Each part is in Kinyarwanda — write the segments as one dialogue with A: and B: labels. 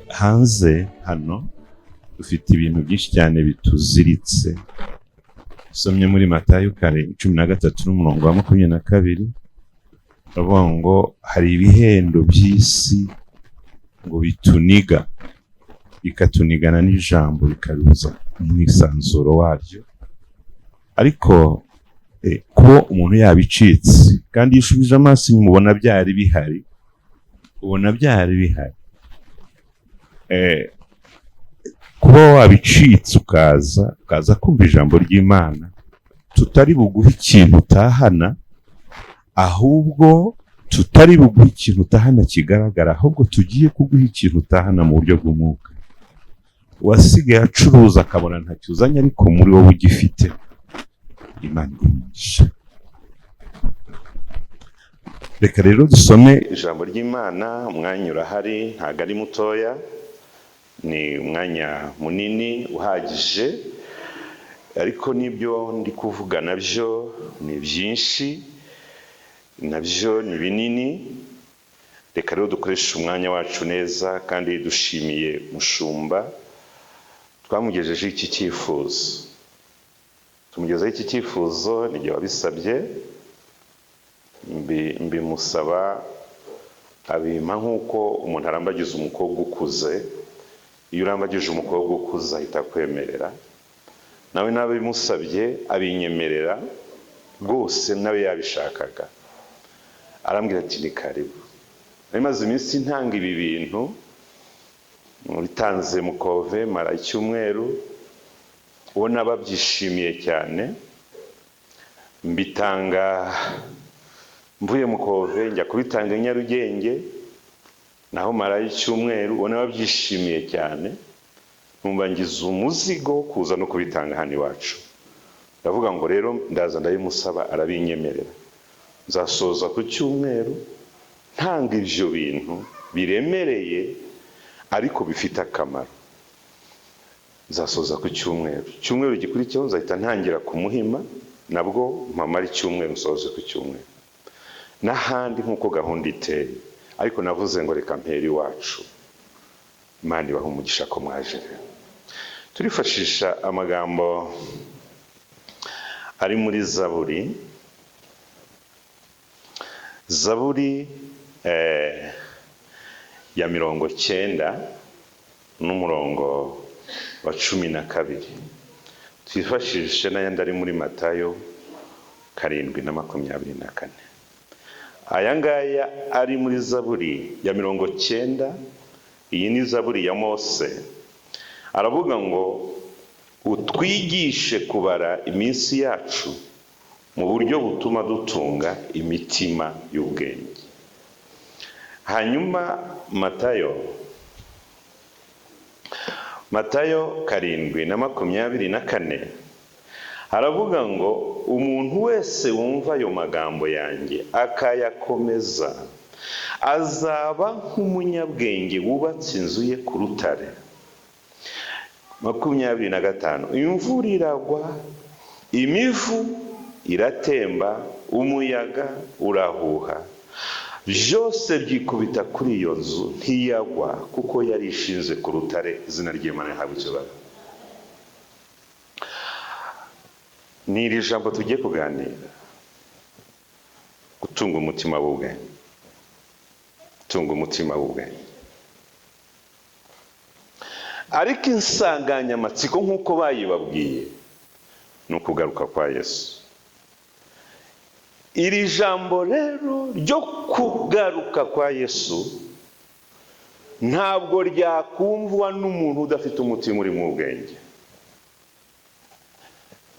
A: hanze hano dufite ibintu byinshi cyane bituziritse. Somye muri Matayo 13 n'umurongo wa 22 bavuga ngo hari ibihendo by'isi ngo bituniga, bikatunigana n'ijambo bikaruza umwisanzuro waryo. Ariko ko umuntu yabicitse kandi yishubije amaso inyuma ubona byari bihari, kuba wabicitse ukaza kumva ijambo ry'Imana, tutari buguhe ikintu utahana, ahubwo tutari buguhe ikintu utahana kigaragara, ahubwo tugiye kuguha ikintu utahana mu buryo bw'umwuka. Wasigaye acuruza akabona ntacyuzanye, ariko muri wowe ugifite. Imana igumisha. Reka rero dusome ijambo ry'Imana. Umwanya urahari, ntago ari mutoya, ni umwanya munini uhagije, ariko nibyo ndi kuvuga nabyo ni byinshi, nabyo ni binini. Reka rero dukoreshe umwanya wacu neza, kandi dushimiye mushumba twamugejeje iki cyifuzo. Tumugezaho iki cyifuzo n'igihe wabisabye, mbimusaba abima nk'uko umuntu arambagiza umukobwa ukuze. Iyo urambagije umukobwa ukuze ahita kwemerera, nawe bimusabye abinyemerera rwose, nawe yabishakaga. Arambwira ati ni karibu. Maze iminsi ntanga ibi bintu, bitanze mu Kove mara icyumweru, ubona babyishimiye cyane. Mbitanga mvuye mu Kove njya kubitanga i Nyarugenge, naho mara icyumweru ubona babyishimiye cyane. Numva ngize umuzigo kuza no kubitanga hano iwacu. Ndavuga ngo rero ndaza ndabimusaba, arabinyemerera. Nzasoza ku cyumweru ntanga ibyo bintu biremereye ariko bifite akamaro. Nzasoza ku cyumweru gikurikiyeho nzahita ntangira ku Muhima, nabwo mpamara icyumweru nsoze ku cyumweru, n'ahandi nk'uko gahunda iteye. Ariko navuze ngo reka mpere iwacu. Imana ibahe umugisha ko mwaje. Turifashisha amagambo ari muri Zaburi ya 90 n'umurongo wa 12. Twifashishe n'ayandi ari muri Matayo 7:24. Aya ngaya ari muri Zaburi ya 90. Iyi ni Zaburi ya Mose. Aravuga ngo utwigishe kubara iminsi yacu mu buryo butuma dutunga imitima y'ubwenge. Hanyuma Matayo 7:24 haravuga ngo umuntu wese wumva ayo magambo yanjye akayakomeza azaba nk'umunyabwenge wubatse inzu ye ku rutare. 25 imvura iragwa, imivu iratemba, umuyaga urahuha, byose byikubita kuri iyo nzu ntiyagwa, kuko yari ishinze ku rutare. Izina ry'Imana rihabwe icyubahiro. Ni iri jambo tugiye kuganira, gutunga umutima w'ubwenge. Tunga umutima w'ubwenge. Ariko insanganyamatsiko nk'uko bayibabwiye ni ukugaruka kwa Yesu. Iri jambo rero ryo kugaruka kwa Yesu ntabwo ryakumvwa n'umuntu udafite umutima uri mu bwenge.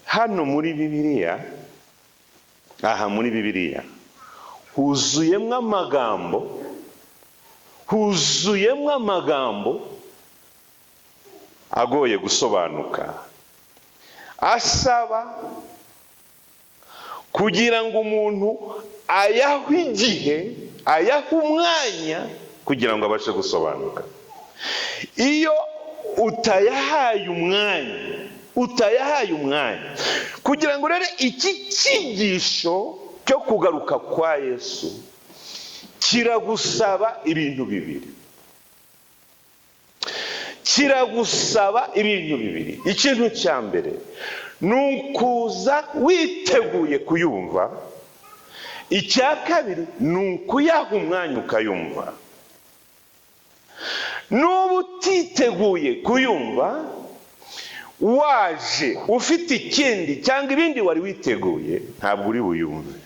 A: Hano muri Bibiliya, aha muri Bibiliya huzuyemo amagambo agoye gusobanuka, asaba kugira ngo umuntu ayahe igihe, ayahe umwanya kugira ngo abashe gusobanuka. Iyo utayahaye umwanya kugira ngo rero iki cyigisho cyo kugaruka kwa Yesu kiragusaba ibintu bibiri. Ikintu cya mbere ni ukuza witeguye kuyumva. Icya kabiri ni ukuyaha umwanya ukayumva. N'ubu utiteguye kuyumva, waje ufite ikindi cyangwa ibindi wari witeguye, ntabwo uri buyumve.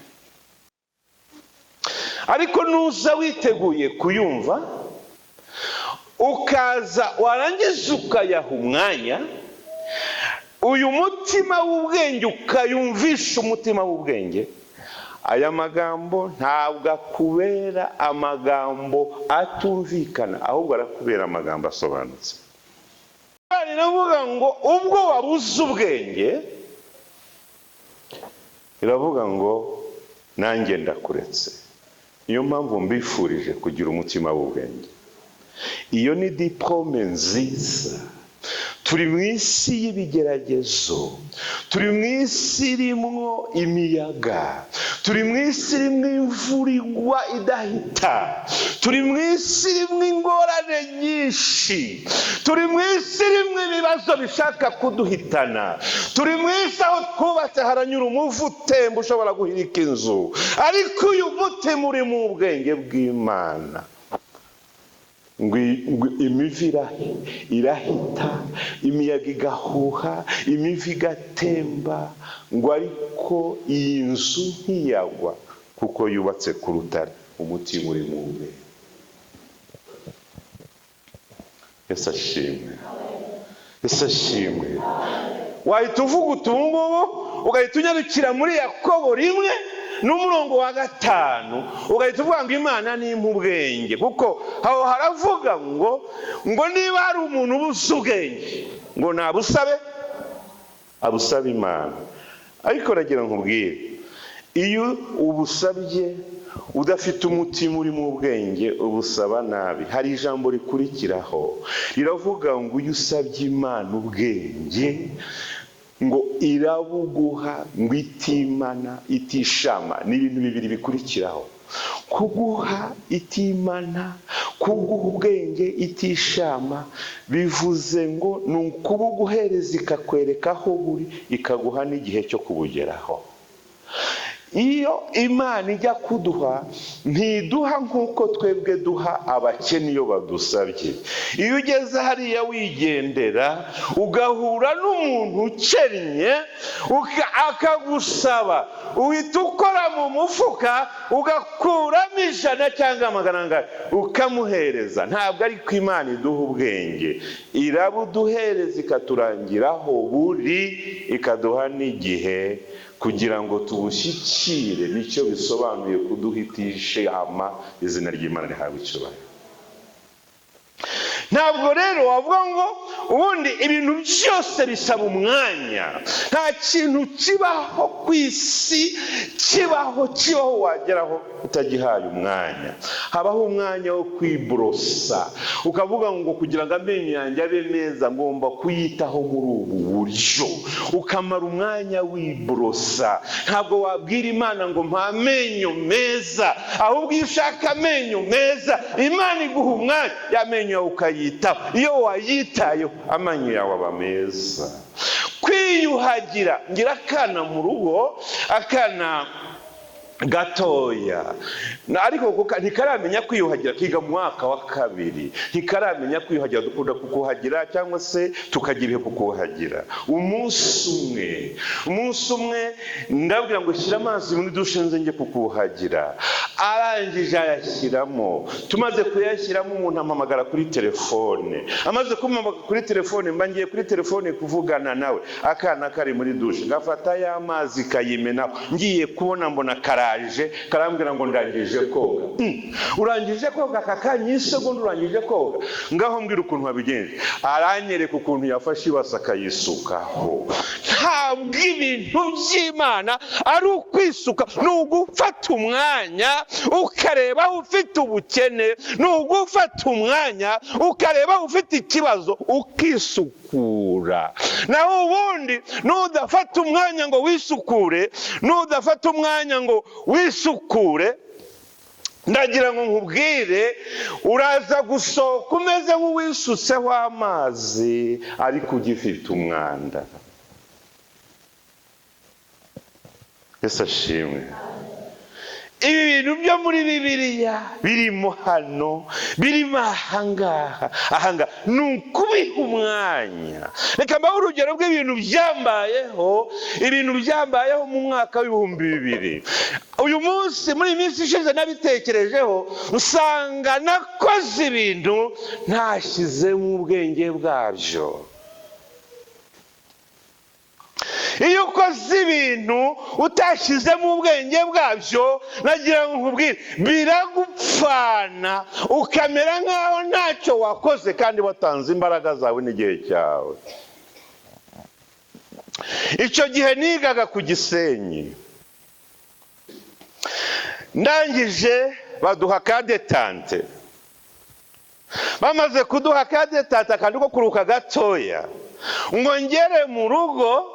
A: Ariko nuza witeguye kuyumva, ukaza warangiza ukayaha umwanya, uyu mutima w'ubwenge ukayumvisha umutima w'ubwenge, aya magambo ntabwo akubera amagambo atumvikana, ahubwo arakubera amagambo asobanutse. Iravuga ngo ubwo wabuze ubwenge, iravuga ngo nanjye ndakuretse. Niyo mpamvu mbifurije kugira umutima w'ubwenge. Iyo ni diplome nziza. Turi mu isi y'ibigeragezo, turi mu isi irimo imiyaga, turi mu isi irimo imvura igwa idahita, turi mu isi irimo ingorane nyinshi, turi mu isi irimo ibibazo bishaka kuduhitana, turi mu isi aho twubatse haranyura umuvu utemba ushobora guhirika inzu. Ariko uyu mutima uri mu bwenge bw'Imana, ngo imivi irahita, imiyaga igahuha, imivi igatemba, ngo ariko iyi nzu ntiyagwa kuko yubatse ku rutare. Umutima uri mu bwenge. Yesu ashimwe. Wahita uvuga uti ubu ngubu ugahita unyarukira muri Yakobo 1:5, ugahita uvuga ngo Imana ni impubwenge, kuko aho haravuga ngo niba hari umuntu ubuze ubwenge, ngo abusabe Imana. Ariko nagira nkubwire, iyo ubusabye udafite umutima uri mu bwenge, ubusaba nabi. Hari ijambo rikurikiraho riravuga ngo iyo usabye Imana ubwenge, ngo irabuguha, ngo itimana itishama. Ni ibintu bibiri bikurikiraho: kuguha itimana, kuguha ubwenge itishama. Bivuze ngo ni ukubuguhereza ikakwereka aho buri, ikaguha n'igihe cyo kubugeraho. Iyo Imana ijya kuduha, ntiduha nk'uko twebwe duha abakene iyo badusabye. Iyo ugeze hariya wigendera ugahura n'umuntu ukennye akagusaba, uhita ukora mu mufuka ugakuramo 100 cyangwa 200 ukamuhereza. Ntabwo ari ko Imana iduha ubwenge, irabuduhereza ikaturangiraho buri, ikaduha n'igihe kugira ngo tubushyikire. Nicyo bisobanuye kuduhitisha izina ry'Imana rihabwa icyubahiro. Ntabwo rero wavuga ngo ubundi ibintu byose bisaba umwanya. Nta kintu kibaho ku isi kibaho wageraho utagihaye umwanya. Habaho umwanya wo kwiborosa, ukavuga ngo kugira ngo amenyo yanjye abe meza ngomba kuyitaho muri ubu buryo, ukamara umwanya wiborosa. Ntabwo wabwira Imana ngo mpa amenyo meza, ahubwo iyo ushaka amenyo meza, Imana iguha umwanya y'amenyo yawe ukayitaho. Iyo wayitayeho, amenyo yawe aba meza. Kwiyuhagira, ngira akana mu rugo, akana gatoya, ariko ntikaramenya kwiyuhagira, kiga mu mwaka wa 2, ntikaramenya kwiyuhagira. Dukunda kukuhagira cyangwa se tukagira ibihe kukuhagira. Umunsi umwe ndabwira ngo shyira amazi muri dushe nze njye kukuhagira. arangije ayashyiramo. Tumaze kuyashyiramo umuntu ampamagara kuri telefone. Amaze kumpamagara kuri telefone, mba ngiye kuri telefone kuvugana nawe, akana kari muri dushe gafata y'amazi kayimena, ngiye kubona mbona karaje karambwira ngo ndangije koga. Urangije koga kakany'isegonda urangije koga? Ngaho mbwira ukuntu wabigenje. Aranyereka ukuntu yafashe ibasa akayisukaho. Ntabwo ibintu by'Imana ari ukwisuka, ni ugufata umwanya ukareba aho ufite ubukene, ni ugufata umwanya ukareba aho ufite ikibazo ukisukura. Naho ubundi nudafata umwanya ngo wisukure, nudafata umwanya ngo wisukure, ndagira ngo nkubwire, uraza gusohoka umeze nk'uwisutseho amazi ariko ugifite umwanda. Yesu ashimwe. Ibi bintu byo muri Bibiliya birimo hano, birimo ahangaha ni ukubiha umwanya. Reka mbahe urugero rw'ibintu byambayeho, ibintu byambayeho mu mwaka w'2000. Uyu munsi, muri iyi minsi ishize nabitekerejeho, usanga nakoze ibintu ntashyizemo ubwenge bwabyo. Iyo ukoze ibintu utashyizemo ubwenge bwabyo, nagira ngo nkubwire, biragupfana ukamera nk'aho ntacyo wakoze kandi watanze imbaraga zawe n'igihe cyawe. Icyo gihe nigaga ku Gisenyi, ndangije baduha kadetante. Bamaze kuduha kadetante akantu ko kuruka gatoya, ngo ngere mu rugo,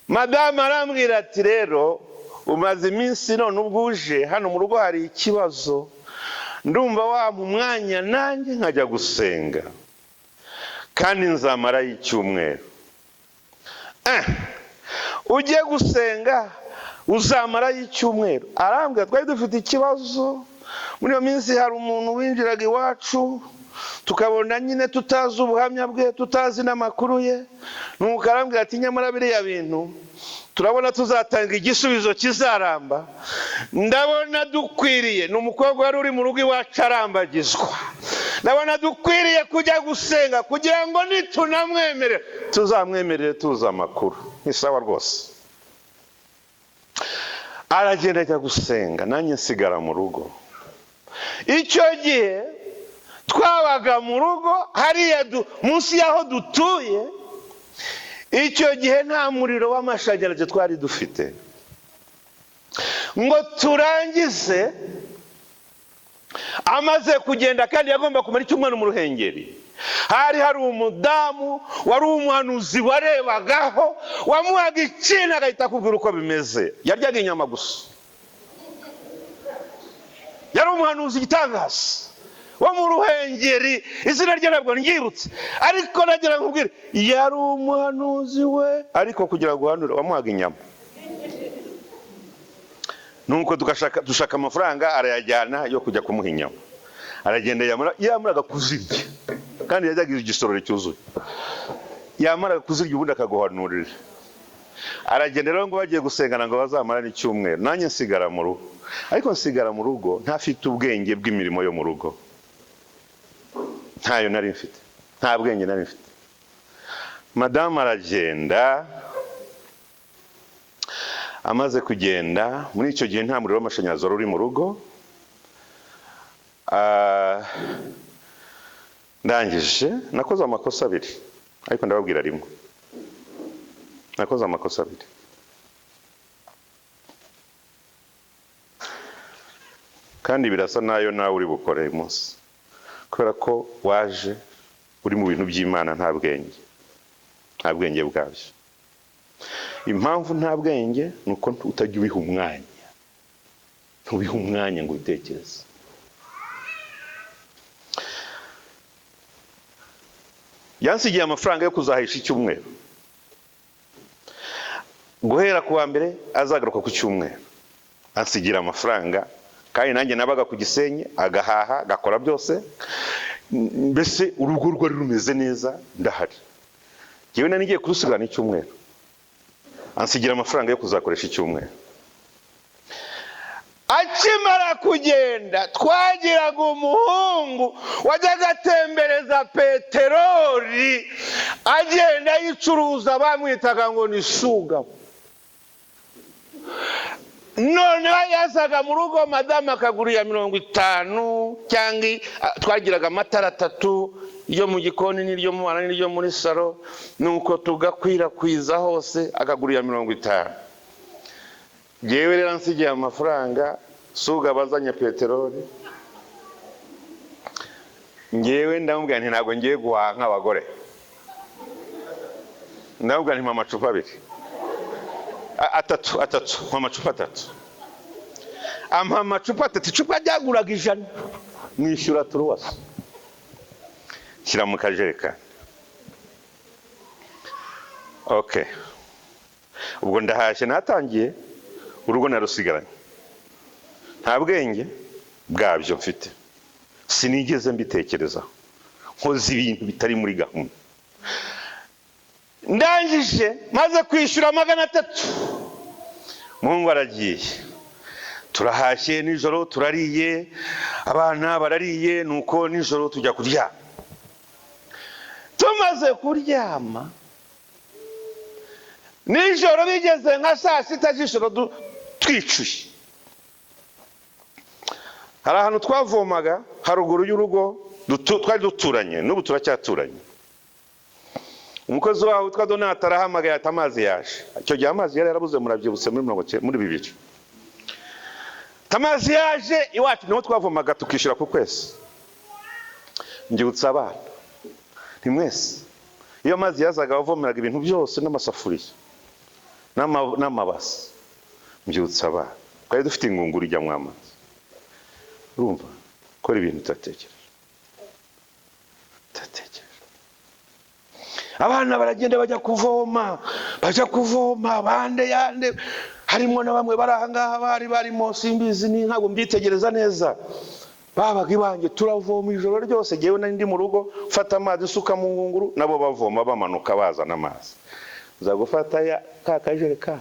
A: Madame arambwira ati rero umaze iminsi none ubwo uje hano mu rugo hari ikibazo, ndumva wampa umwanya nanjye nkajya gusenga kandi nzamarayo icyumweru. Ugiye gusenga uzamarayo icyumweru? Arambwira twari dufite ikibazo muri iyo minsi, hari umuntu winjiraga iwacu tukabona nyine tutazi ubuhamya bwe, tutazi n'amakuru ye. Nuko arambwira ati nyamara biriya bintu turabona tuzatanga igisubizo kizaramba, ndabona dukwiriye, ni umukobwa wari uri mu rugo iwacu arambagizwa, ndabona dukwiriye kujya gusenga kugira ngo nitunamwemerera tuzamwemerere tuzi amakuru. Ni sawa rwose. Aragenda ajya gusenga, nanjye nsigara mu rugo. Icyo gihe twabaga mu rugo hariya munsi y'aho dutuye. Icyo gihe nta muriro w'amashanyarazi twari dufite. Ngo turangize, amaze kugenda kandi yagomba kumara icyumweru mu Ruhengeri, hari umudamu wari umuhanuzi warebagaho, wamuhaga ikintu agahita akubwira uko bimeze. Yaryaga inyama gusa. Yari umuhanuzi igitangaza wo mu Ruhengeri, izina rye ntabwo ryibutse, ariko nagira nkubwire yari umuhanuzi we, ariko kugira ngo uhanure wamuhaga inyama. Nuko dushaka amafaranga, arayajyana yo kujya kumuha inyama. Aragenda yamaraga kuzirya, kandi yajyaga igisorori cyuzuye. Yamaraga kuzirya ubundi akaguhanurira. Aragenda rero ngo bagiye gusengana ngo bazamarane icyumweru. Nanjye nsigara mu rugo, ariko nsigara mu rugo ntafite ubwenge bw'imirimo yo mu rugo. Ntayo nari mfite, nta bwenge nari mfite. Madame aragenda, amaze kugenda, muri icyo gihe nta muriro w'amashanyarazi wari uri mu rugo. Ndangije nakoze amakosa abiri, ariko ndababwira rimwe. Nakoze amakosa abiri. Kandi birasa nayo nawe uri bukore uyu munsi, kubera ko waje uri mu bintu by'Imana nta bwenge bwabyo. Impamvu nta bwenge ni uko utajya ubiha umwanya. Ntubiha umwanya ngo ubitekereze. Yansigiye amafaranga yo kuzahisha icyumweru. Guhera ku wa mbere azagaruka ku cyumweru. Ansigira amafaranga, kandi nanjye nabaga ku Gisenyi, agahaha, gakora byose. Mbese urugo rwari rumeze neza, ndahari. Yewe nari ngiye kurusigana icyumweru. Ansigira amafaranga yo kuzakoresha icyumweru.
B: akimara kugenda twagiraga umuhungu wajyaga atembereza peteroli agenda yicuruza, bamwitaga ngo ni suga. noneho yazaga mu rugo madamu akagura 50 cyangwa twagiraga amatara 3 iyo mu gikoni n'iryo mu bana n'iryo muri salo, nuko tugakwirakwiza hose akagura 50. Jewe rero nsigiye amafaranga, suga bazanye peteroli, ngewe ndamubwira nti ntabwo ngiye guhaha nk'abagore, ndamubwira nti mama amacupa 2 atatu amacupa 3, ampa amacupa 3, icupa ryaguraga 100, mwishyura turuwasa, shyira mu kajerekani. Okay, ubwo ndahashye, natangiye urugo narusigaranye, nta bwenge bwabyo mfite, sinigeze mbitekerezaho, nkoze ibintu bitari muri gahunda. Ndangije maze kwishyura 300, Mungu aragiye, turahashye nijoro, turariye, abana barariye, nuko nijoro tujya kuryama. Tumaze kuryama nijoro bigeze nka 6 z'ijoro twicuye, hari ahantu twavomaga haruguru y'urugo twari duturanye, n'ubu turacyaturanye. Umukozi waho witwa Donata arahamagaye ati amazi yaje. Icyo gihe amazi yari yarabuze, murabyibutse muri 2000. Amazi yaje iwacu, niho twavomaga tukishyura ku kwezi. Mbyibutsa abana nti mwese iyo amazi yazaga bavomeraga ibintu byose n'amasafuriya n'amabasi. Mbyibutsa abana twari dufite ingunguru ijyamo amazi. Urumva kora ibintu utatekereje. Abana baragenda bajya kuvoma, bande yande, harimo na bamwe barahangaha barimo simbizi, ni ntabwo mbitegereza neza. Babaga ibange turavoma ijoro ryose, jewe nari ndi mu rugo mfata amazi suka mu ngunguru, nabo bavoma bamanuka bazana amazi. Uza gufata ya kajerekani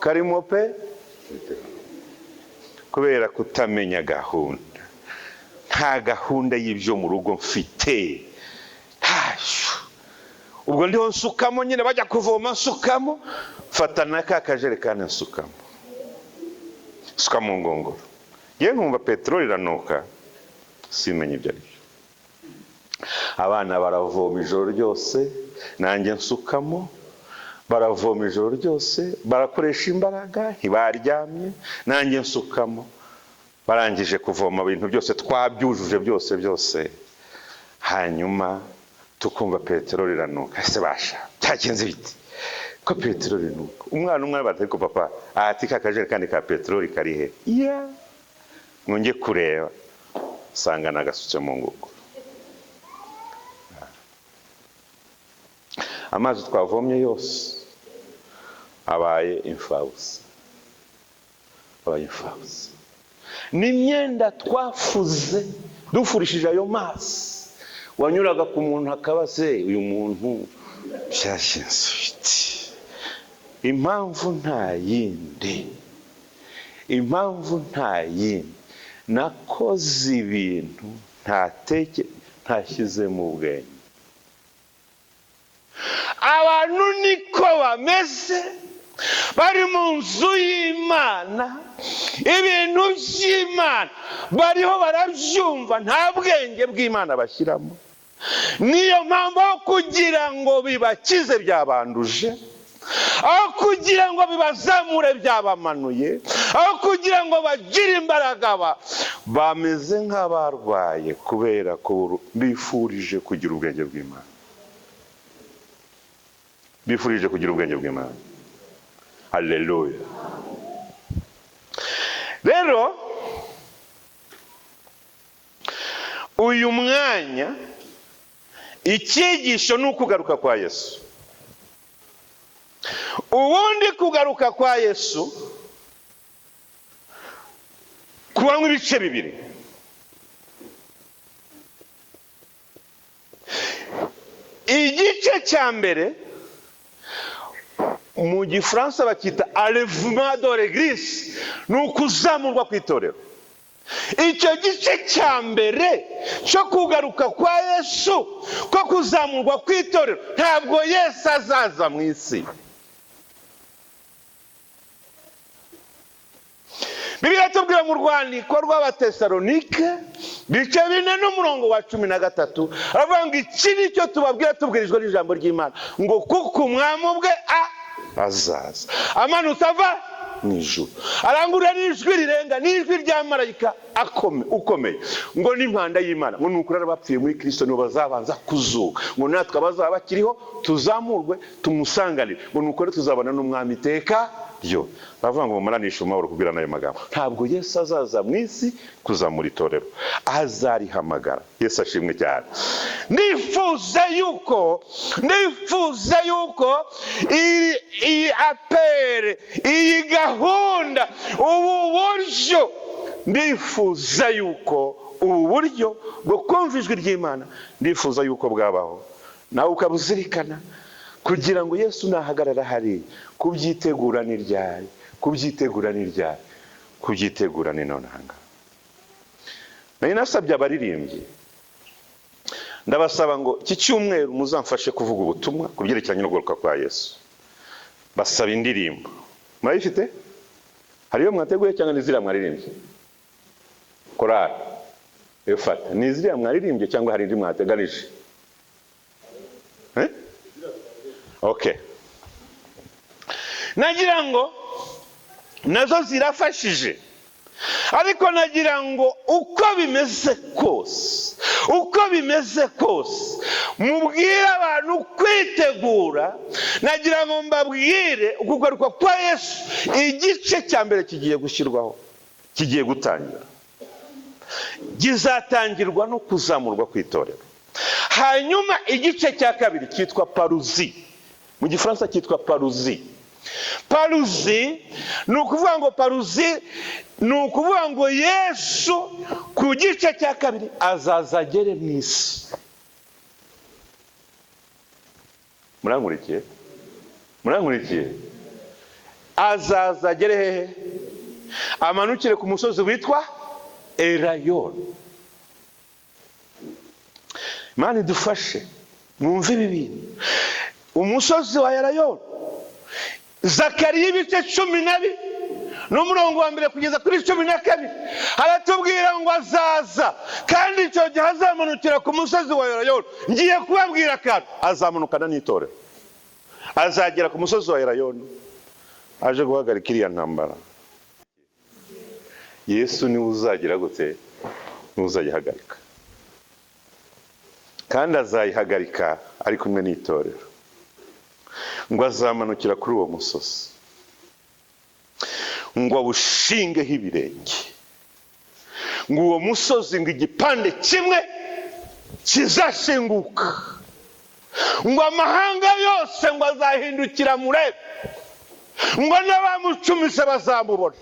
B: karimo pe, kubera kutamenya gahunda. Nta gahunda y'ibyo mu rugo mfite. Ubwo ndiho nsukamo nyine, bajya kuvoma nsukamo, fata na kajerekani nsukamo, suka mu ngunguru. Yewe nkumva peteroli iranuka, simenye ibyo ari byo. Abana baravoma ijoro ryose, nanjye nsukamo, baravoma ijoro ryose, barakoresha imbaraga, ntibaryamye, nanjye nsukamo. Barangije kuvoma ibintu byose twabyujuje byose, hanyuma tukumva peteroli iranuka. Ese basha cyagenze bite ko peteroli iranuka? Umwana umwe batari ko papa ati kakajerekani ka peteroli kari he? Ngonge kureba sanga nagasutse mu ngunguru. Amazi twavomye yose abaye imfabusa. N'imyenda twafuze dufurishije ayo mazi, wanyuraga ku muntu akabase, uyu muntu byashinzwe. Impamvu nta yindi, nakoze ibintu ntashyize mu bwenge. Abantu niko bameze, bari mu nzu y'Imana, ibintu by'Imana bariho barabyumva, nta bwenge bw'Imana bashyiramo. Niyo mpamvu kugira ngo bibakize byabanduje, aho kugira ngo bibazamure byabamanuye, aho kugira ngo bagire imbaraga bameze nk'abarwaye, kubera ko bifurije kugira ubwenge bw'Imana. Bifurije kugira ubwenge bw'Imana. Haleluya. Rero uyu mwanya icyigisho ni ukugaruka kwa Yesu. Ubundi kugaruka kwa Yesu kubamo ibice bibiri. Igice cya mbere mu gifaransa bakita enlèvement de l'église, ni ukuzamurwa kw'itorero. Icyo gice cya mbere cyo kugaruka kwa Yesu, ko kuzamurwa kw'itorero, ntabwo Yesu azaza mu isi. Bibiliya tubwira mu rwandiko rw'Abatesalonike bice 4 n'umurongo wa 13, aravuga ngo iki nicyo tubabwira tubwirijwe n'ijambo ry'Imana, ngo kuko umwami ubwe azaza amanutse ava mu ijuru, arangurura n'ijwi rirenga, n'ijwi rya marayika ukomeye, ngo n'impanda y'Imana, ngo nuko abapfuye muri Kristo nibo bazabanza kuzuka, ngo natwe abazaba bakiriho tuzamurwe tumusanganire, ngo nuko tuzabana n'umwami iteka ryo. Bavuga ngo mumaranisha amahoro kubwira nayo magambo. Ntabwo Yesu azaza mu isi kuzamura itorero, azarihamagara. Yesu ashimwe cyane. Nifuza yuko iyi apere, iyi gahunda, ubu buryo, ndifuza yuko ubu buryo bwo kumva ijwi ry'Imana, ndifuza yuko bwabaho nawe ukabuzirikana, kugira ngo Yesu nahagarara hari kubyitegura ni ryari, kubyitegura ni nonanga. Nari nasabye abaririmbyi, ndabasaba ngo iki cyumweru muzamfashe kuvuga ubutumwa ku byerekeranye no kugaruka kwa Yesu. Basaba indirimbo, murayifite? Hariyo mwateguye cyangwa nizira mwaririmbye? Korali efata nizira mwaririmbye cyangwa hari indi mwateganije? Okay. Nagira ngo nazo zirafashije, ariko nagira ngo uko bimeze kose mubwire abantu kwitegura. Nagira ngo mbabwire ukugaruka kwa Yesu, igice cya mbere kigiye gushyirwaho, kigiye gutangira, gizatangirwa no kuzamurwa kw'itorero. Hanyuma igice cya kabiri cyitwa paruzi, mu gifaransa cyitwa paruzi. Paruzi ni ukuvuga ngo ngo Yesu ku gice cya kabiri azaza agere mu isi. Murankurikiye? Azaza agere hehe? Amanukire ku musozi witwa Erayoni. Imana idufashe mwumve ibi bintu. Umusozi wa Erayoni, Zakariya ibice 12 n'umurongo wa 1 kugeza kuri 12, haratubwira ngo azaza, kandi icyo gihe azamanukira ku musozi wa Erayoni. Ngiye kubabwira kandi azamanukana n'itorero, azagera ku musozi wa Erayoni aje guhagarika iriya ntambara. Yesu niwe uzagira gute? Uzayihagarika, kandi azayihagarika ari kumwe n'itorero. Ngo azamanukira kuri uwo musozi, ngo awushingeho ibirenge, ngo uwo musozi ngo igipande kimwe kizashinguka, ngo amahanga yose ngo azahindukira murebe, ngo n'abamucumise bazamubona,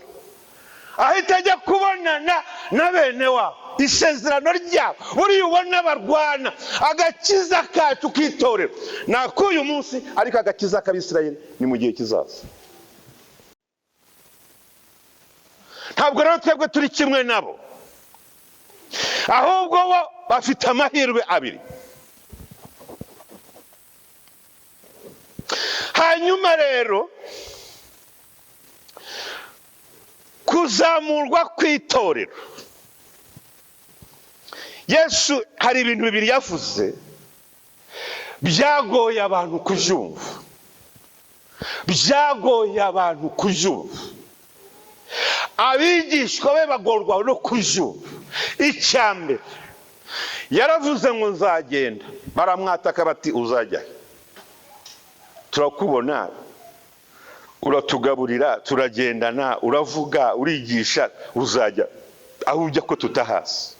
B: ahita ajya kubonana na bene wabo, isezerano ryabo. Buriya ubona barwana, agakiza kacu k'itorero nakuyu munsi, ariko agakiza k'Abisirayeli ni mu gihe kizaza. Ntabwo rero twebwe turi kimwe nabo, ahubwo bo bafite amahirwe abiri. Hanyuma rero kuzamurwa kw'itorero, Yesu hari ibintu bibiri yavuze byagoye abantu kubyumva, abigishwa be bagorwa no kubyumva. Icyambere yaravuze ngo nzagenda, baramwataka bati uzajya? Turakubona uratugaburira, turagendana, uravuga, urigisha, uzajya aho ujya ko tutahazi?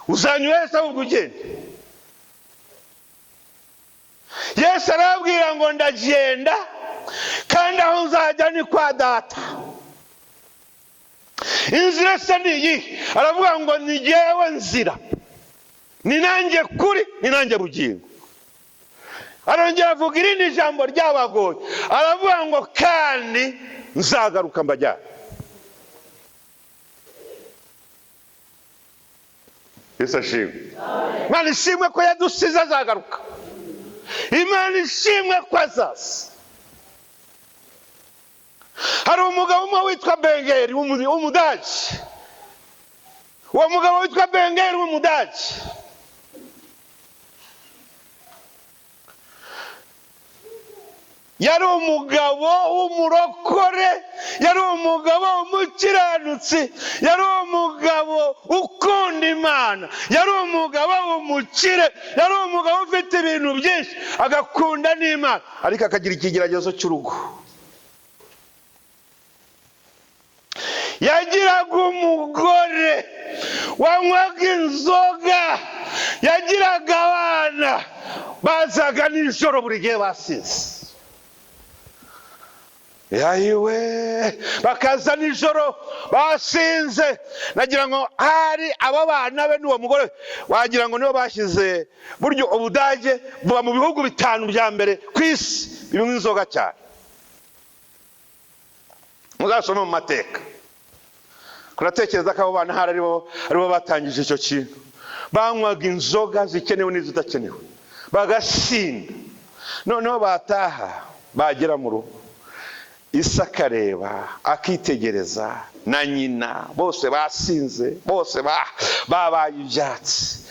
B: Uzanywa Yesu ahubwo ugende? Yesu arabwira ngo ndagenda, kandi aho nzajya ni kwa Data. Inzira se ni iyi? Aravuga ngo ni jyewe nzira, ni nanjye kuri, ni nanjye bugingo. arongera avuga irindi jambo ryabagoye, aravuga ngo kandi nzagaruka mbajyane. Yesu ashimwe. Imana ishimwe ko yadusize azagaruka. Imana ishimwe ko azaza. Hari umugabo umwe witwa Bengeri w'Umudage. Uwo mugabo witwa Bengeri w'Umudage yari umugabo w'umurokore, yari umugabo w'umukiranutsi, yari umugabo ukunda Imana, yari umugabo w'umukire, yari umugabo ufite ibintu byinshi, agakunda n'Imana, ariko akagira ikigeragezo cy'urugo. Yagiraga umugore wanywaga inzoga, yagiraga abana bazaga nijoro buri gihe basinze. Yayiwe bakaza nijoro basinze. Nagira ngo hari aba bana be n'uwo mugore wagira ngo nibo bashyize buryo Ubudage buba mu bihugu 5 bya mbere ku isi birimo inzoga cyane. Muzasoma mu mateka. Kuratekereza ko abo bana hari aribo batangije icyo kintu. Banywaga inzoga zikenewe n'izidakenewe, bagasinda. Noneho bataha bagera mu rugo, Isa akareba akitegereza na nyina, bose basinze, bose babaye ibyatsi.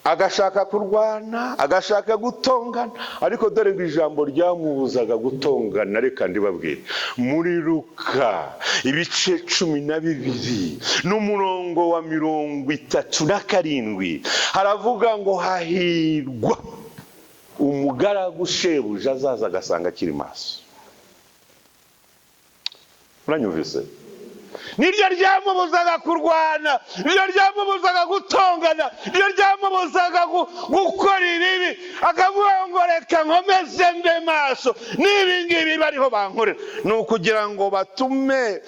B: Agashaka kurwana, agashaka gutongana, ariko dore ngo ijambo ryamubuzaga gutongana. Reka ndibabwire, muri Luka ibice 12 n'umurongo wa 37 haravuga ngo hahirwa umugaragu shebuja azaza agasanga akiri maso. Uranyumvise? Niryo ryamubuzaga kurwana, niryo ryamubuzaga gutongana, niryo ryamubuzaga gukora ibibi. Akavuga ngo reka nkomeze mbe maso, n'ibingibi bariho bankorera ni ukugira ngo batume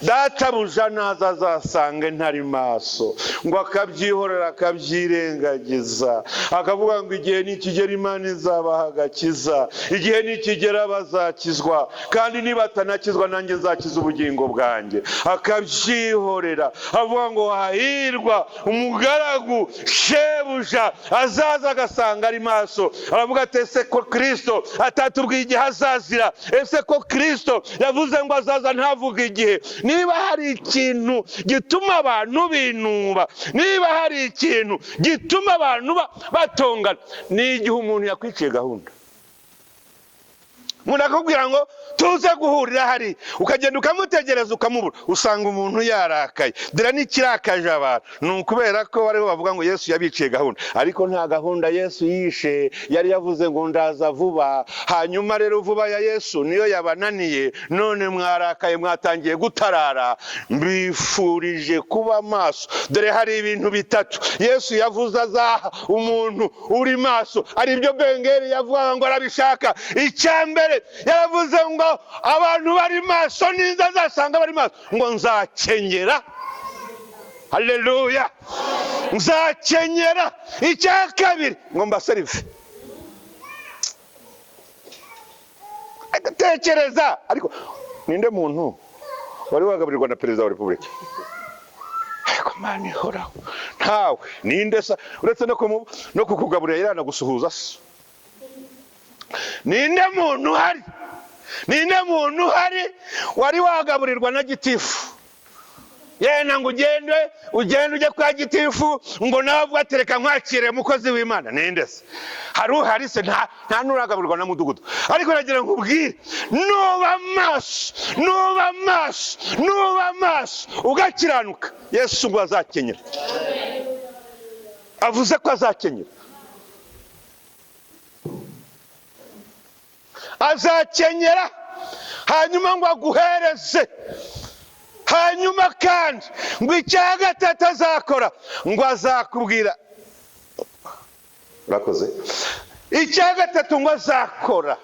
B: databuja naza azasange ntari maso, ngo akabyihorera akabyirengagiza. Akavuga ngo igihe nikigera Imana izabaha agakiza, igihe nikigera bazakizwa, kandi nibatanakizwa nanjye nzakiza ubugingo bwanjye. Akabyihorera avuga ngo hahirwa umugaragu shebuja azaza agasanga ari maso. Aravuga ati ese ko Kristo atatubwiye igihe azazira? Ese ko Kristo yavuze ngo azaza ntavuga igihe? Niba hari ikintu gituma abantu binuba, niba hari ikintu gituma abantu batongana, ni igihe umuntu yakwiciye gahunda. Umuntu akubwira ngo tuze guhurira hari, ukagenda ukamutegereza ukamubura, usanga umuntu yarakaye. Dore n'ikirakaje abantu ni ukubera ko bariho bavuga ngo Yesu yabiciye gahunda, ariko nta gahunda Yesu yishe. Yari yavuze ngo ndaza vuba. Hanyuma rero vuba ya Yesu niyo yabananiye, none mwarakaye, mwatangiye gutarara. Mbifurije kuba maso. Dore hari ibintu 3 Yesu yavuze azaha umuntu uri maso, ari byo Bengeri yavuga ngo arabishaka. Icyambere yaravuze ngo abantu bari maso ninza azasanga bari maso, ngo nzakenyera. Haleluya, nzakenyera. Icya kabiri ngo mbaserive. Igitecyerezo. Ariko ninde muntu wari wagaburirwa na perezida wa repubulika? Ariko Imana ihoraho ntawe. Ninde sa uretse no kukugaburira irana gusuhuza se? Ninde muntu hari? Ninde muntu hari wari wagaburirwa na gitifu? Yena ngo ugende ujye kwa gitifu ngo nawe atereka nkwakire mukozi w'Imana. Ninde se? Hari se? Nta nuragaburirwa na mudugudu. Ariko nagira ngo ubwire, nuba maso ugakiranuka, Yesu ngo azakenyera. Avuze ko azakenyera. Azakenyera, hanyuma ngo aguhereze. Hanyuma kandi ngo icya gatatu azakora, ngo azakubwira. Urakoze? Icya gatatu ngo azakora,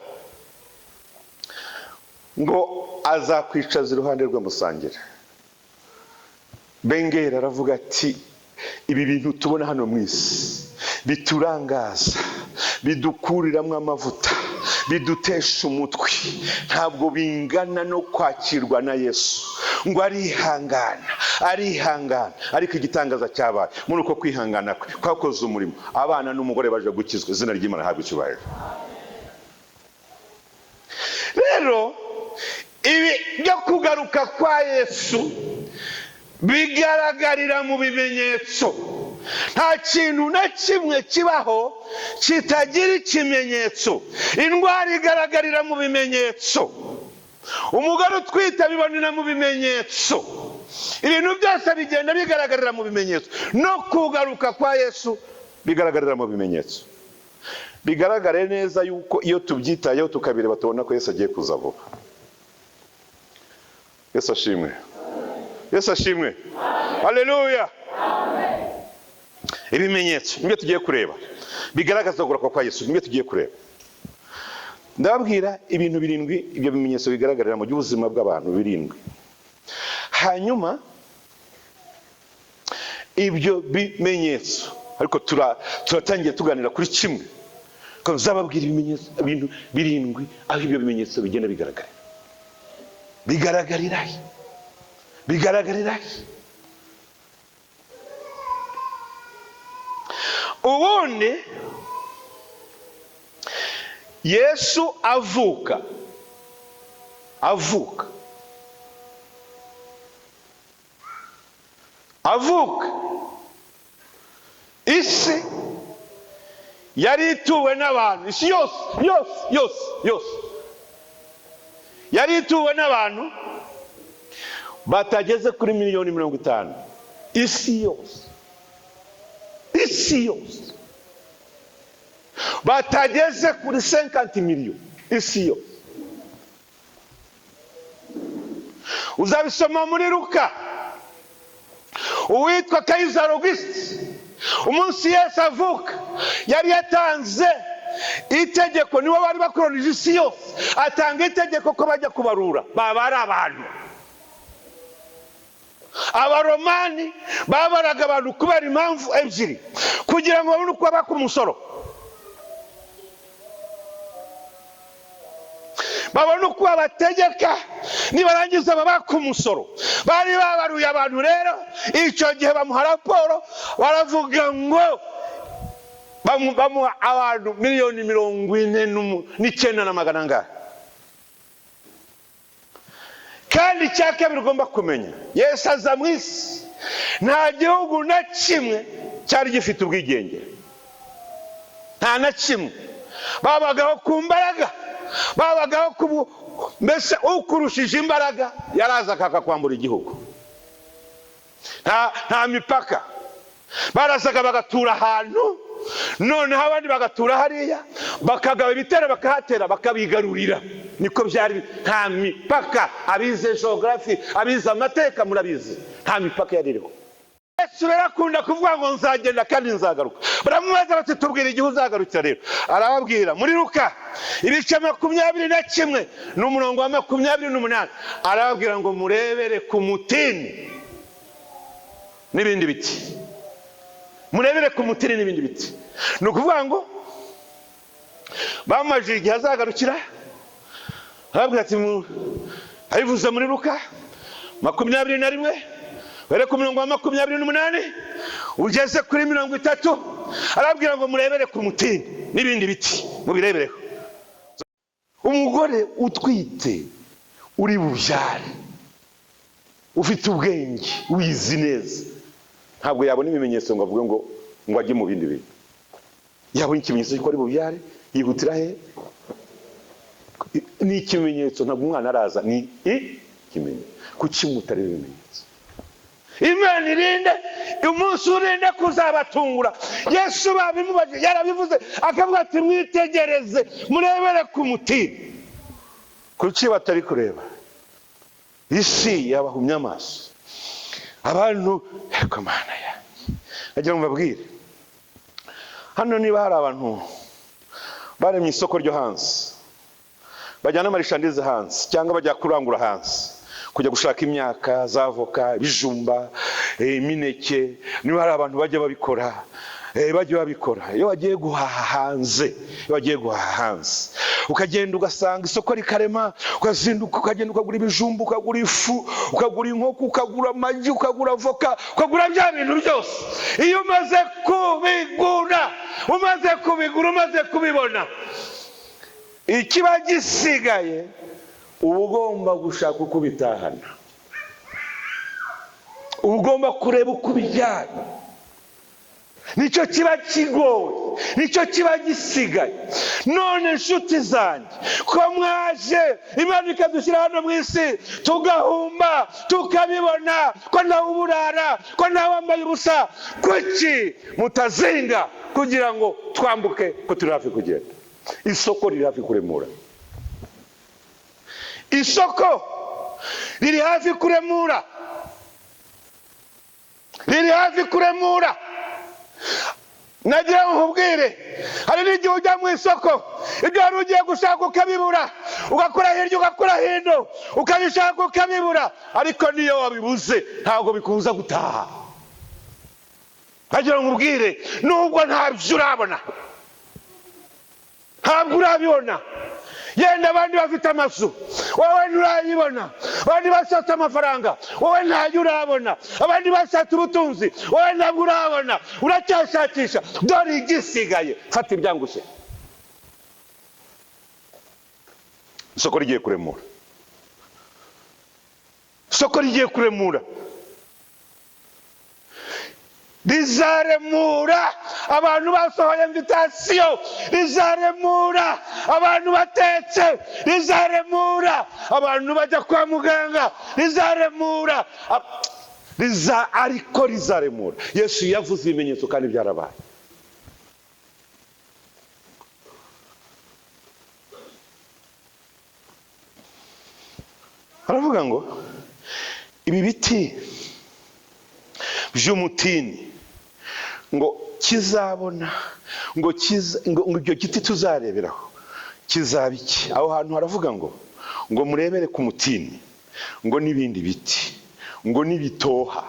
B: ngo azakwicaza iruhande rwe musangira. Bengeri aravuga ati ibi bintu tubona hano mu isi biturangaza, bidukuriramo amavuta, bidutesha umutwe, ntabwo bingana no kwakirwa na Yesu. Ngo arihangana, ariko igitangaza cyabaye muri uko kwihangana kwe kwakoze umurimo. Abana n'umugore baje gukizwa, izina ry'Imana habwe icyubahiro. Rero ibi byo kugaruka kwa Yesu bigaragarira mu bimenyetso. Nta kintu na kimwe kibaho kitagira ikimenyetso. Indwara igaragarira mu bimenyetso, umugore utwite bibonera mu bimenyetso, ibintu byose bigenda bigaragarira mu bimenyetso. No kugaruka kwa Yesu bigaragarira mu bimenyetso. Bigaragare neza yuko iyo tubyitayeho tukabireba tubona ko Yesu agiye kuza vuba. Yesu ashimwe, Yesu ashimwe, haleluya. Ibimenyetso nibyo tugiye kureba bigaragaza kugaruka kwa Yesu, nibyo tugiye kureba. Ndababwira ibintu 7 ibyo bimenyetso bigaragarira mu by'ubuzima bw'abantu 7. Hanyuma ibyo bimenyetso, ariko turatangiye tuganira kuri kimwe, ko zababwira ibimenyetso ibintu 7 aho ibyo bimenyetso bigenda bigaragara. Bigaragarira ubundi Yesu avuka isi yari ituwe n'abantu, isi yose yari ituwe n'abantu batageze kuri 1,50,000. isi yose batageze kuri 50 million. isi yose uzabisoma muri Luka. Uwitwa Kaiser August, umunsi Yesu avuka, yari yatanze itegeko, niwe bari bakoronije isi yose, atanga itegeko ko bajya kubarura. Baba ari abantu, Abaromani babaraga abantu kubera impamvu ebyiri: kugira ngo babone uko baka umusoro, babone uko bategeka nibarangiza babaka umusoro. Bari babaruye abantu. Rero icyo gihe bamuha raporo, baravuga ngo bamuha abantu 1,49,000. Kandi cya kabiri ugomba kumenya, Yesu aza mu isi, nta gihugu na kimwe cyari gifite ubwigenge, nta na kimwe. Babagaho ku mbaraga, babagaho mbese ukurushije imbaraga yaraza akakwambura igihugu. Nta mipaka. Barazaga bagatura ahantu, noneho abandi bagatura hariya, bakagaba ibitero bakahatera, bakabigarurira. Niko byari, nta mipaka. Abize geography, abize amateka murabizi, nta mipaka yaririho. Yesu rero akunda kuvuga ngo nzagenda kandi nzagaruka. Baramubaza bati tubwire igihe uzagarukira. Rero arababwira muri Luka ibice 21 n'umurongo wa 28, arababwira ngo murebere ku mutini n'ibindi biti. Murebere ku mutini n'ibindi biti. Ni ukuvuga ngo bamajije igihe azagarukira. Arababwira ati abivuze muri Luka 21, were ku murongo wa 28 ugeze kuri 30, arababwira ngo murebere ku mutini n'ibindi biti, mubirebereho. Umugore utwite uri bubyare, ufite ubwenge, wizi neza, ntabwo yabona ibimenyetso ngo avuge ngo ajye mu bindi bintu. Yabona ikimenyetso cy'uko ari bubyare, yihutira he? Ni ikimenyetso. Ntabwo umwana araza, ni ikimenyetso. Kuki mutareba ibimenyetso? Imana irinde umunsi urinde kuzabatungura. Yesu babimubaje, yarabivuze, akavuga ati mwitegereze, murebere ku mutini. Kuki batari kureba? Isi yabahumye amaso. Abantu, yego Mana yanjye, nagira ngo mbabwire, hano niba hari abantu baremye isoko ryo hanze, bajyana amarishandize hanze, cyangwa bajya kurangura hanze, kujya gushaka imyaka, zavoka, ibijumba, imineke, niba hari abantu bajya babikora, bagiye babikora. Iyo wagiye guhaha hanze, ukagenda ugasanga isoko rikarema, ukazinduka ukagenda ukagura ibijumba, ukagura ifu, ukagura inkoko, ukagura amagi, ukagura avoka, ukagura bya bintu byose. Iyo umaze kubigura, umaze kubibona, ikiba gisigaye uba ugomba gushaka uko ubitahana, uba ugomba kureba uko ubijyana. Nicyo kiba kigoye, nicyo kiba gisigaye. None nshuti zanjye, ko mwaje Imana ikadushyira hano mu isi tugahumba tukabibona ko nawe uburara, ko nawe wambaye ubusa, kuki mutazinga kugira ngo twambuke ko turi hafi kugenda? Isoko riri hafi kuremura, isoko riri hafi kuremura, riri hafi kuremura. Nagira ngo nkubwire, hari n'igihe ujya mu isoko, ibyo wari ugiye gushaka ukabibura, ugakora hirya ugakora hino, ukabishaka ukabibura, ariko niyo wabibuze ntabwo bikubuza gutaha. Nagira ngo nkubwire, nubwo ntabyo urabona, ntabwo urabibona, yenda abandi bafite amazu, wowe nturayibona. Abandi bashatse amafaranga, wowe ntayo urabona. Abandi bashatse ubutunzi, wowe ntabwo urabona. Uracyashakisha. Dore igisigaye, fata ibyangushe. Isoko rigiye kuremura, isoko rigiye kuremura, rizaremura abantu basohoye invitasiyo, rizaremura abantu batetse, rizaremura abantu bajya kwa muganga, rizaremura ariko rizaremura. Yesu yavuze ibimenyetso kandi byarabaye. Aravuga ngo ibi biti by'umutini ngo kizabona, ngo icyo giti tuzareberaho kizaba iki? Aho hantu haravuga ngo murebere ku mutini, ngo n'ibindi biti, ngo n'ibitoha.